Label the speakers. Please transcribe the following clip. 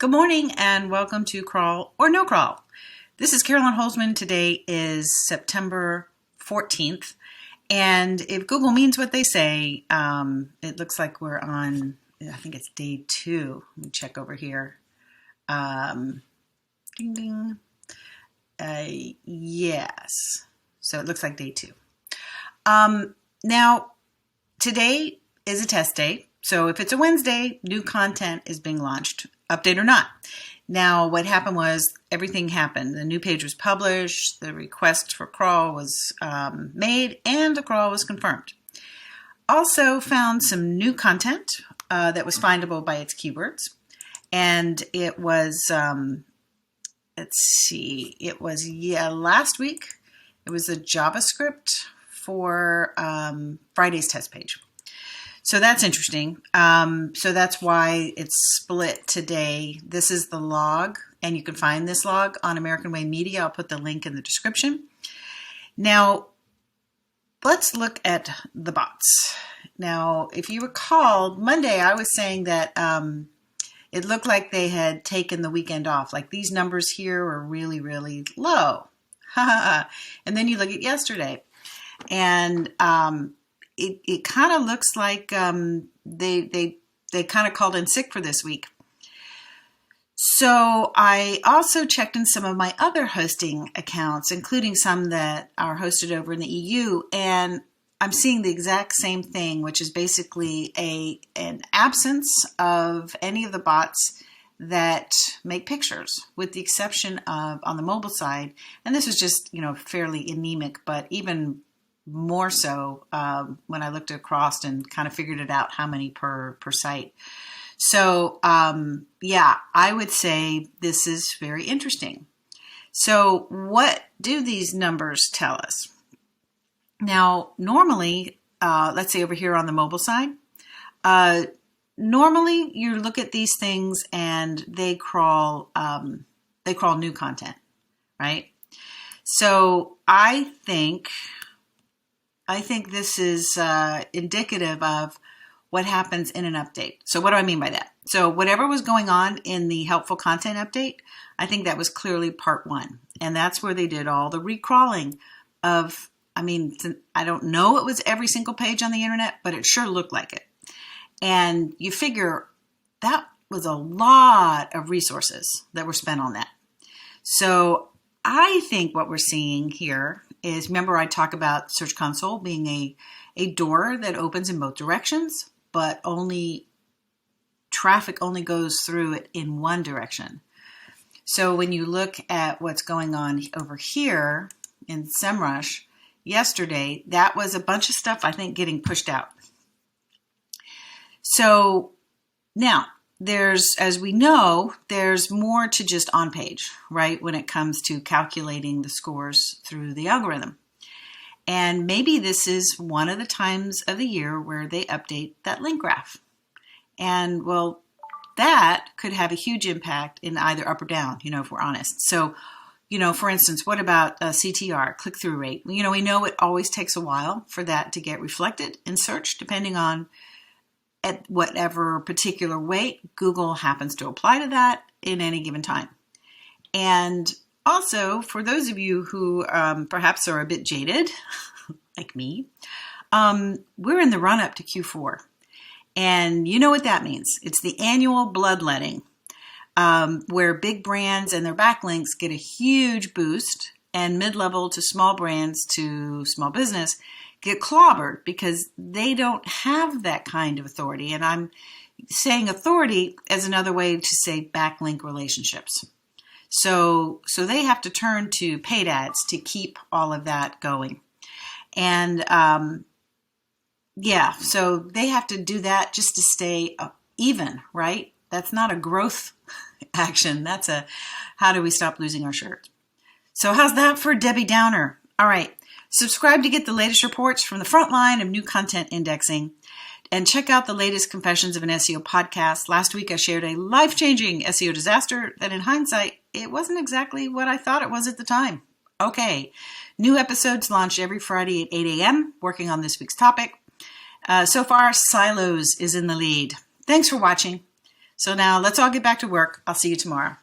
Speaker 1: Good morning and welcome to Crawl or No Crawl. This is Carolyn Holzman. Today is September 14th. And if Google means what they say, it looks like we're on, I think it's day 2. Let me check over here. Ding, ding. Yes. So it looks like day 2. Now, today is a test day. So if it's a Wednesday, new content is being launched, update or not. Now, what happened was everything happened. The new page was published, the request for crawl was made, and the crawl was confirmed. Also found some new content that was findable by its keywords. And it was, last week, it was a JavaScript for Friday's test page. So that's interesting. So that's why it's split today. This is the log, and you can find this log on American Way Media. I'll put the link in the description. Now, let's look at the bots. Now, if you recall, Monday I was saying that it looked like they had taken the weekend off. Like these numbers here are really, really low. And then you look at yesterday, and it kind of looks like they kind of called in sick for this week. So I also checked in some of my other hosting accounts, including some that are hosted over in the EU, and I'm seeing the exact same thing, which is basically an absence of any of the bots that make pictures, with the exception of on the mobile side. And this is just, fairly anemic, but even more so when I looked across and kind of figured it out how many per site. So I would say this is very interesting. So what do these numbers tell us? Now, normally, let's say over here on the mobile side, normally you look at these things and they crawl new content, right? So I think this is indicative of what happens in an update. So what do I mean by that? So whatever was going on in the helpful content update, I think that was clearly part 1. And that's where they did all the recrawling of, I don't know it was every single page on the internet, but it sure looked like it. And you figure that was a lot of resources that were spent on that. So I think what we're seeing here is, remember I talk about Search Console being a door that opens in both directions, but traffic only goes through it in one direction. So when you look at what's going on over here in SEMrush yesterday, that was a bunch of stuff, I think, getting pushed out. So now, as we know, there's more to just on page, right? When it comes to calculating the scores through the algorithm. And maybe this is one of the times of the year where they update that link graph. And well, that could have a huge impact in either up or down, if we're honest. So, for instance, what about CTR, click-through rate? We know it always takes a while for that to get reflected in search, depending on at whatever particular weight Google happens to apply to that in any given time. And also, for those of you who perhaps are a bit jaded, like me, we're in the run-up to Q4. And you know what that means. It's the annual bloodletting, where big brands and their backlinks get a huge boost, and mid-level to small brands to small business get clobbered because they don't have that kind of authority. And I'm saying authority as another way to say backlink relationships. So they have to turn to paid ads to keep all of that going. And so they have to do that just to stay even, right? That's not a growth action. That's a how do we stop losing our shirt? So how's that for Debbie Downer? All right. Subscribe to get the latest reports from the front line of new content indexing, and check out the latest Confessions of an SEO podcast. Last week, I shared a life-changing SEO disaster that in hindsight, it wasn't exactly what I thought it was at the time. Okay, new episodes launch every Friday at 8 a.m., working on this week's topic. So far, Silos is in the lead. Thanks for watching. So now let's all get back to work. I'll see you tomorrow.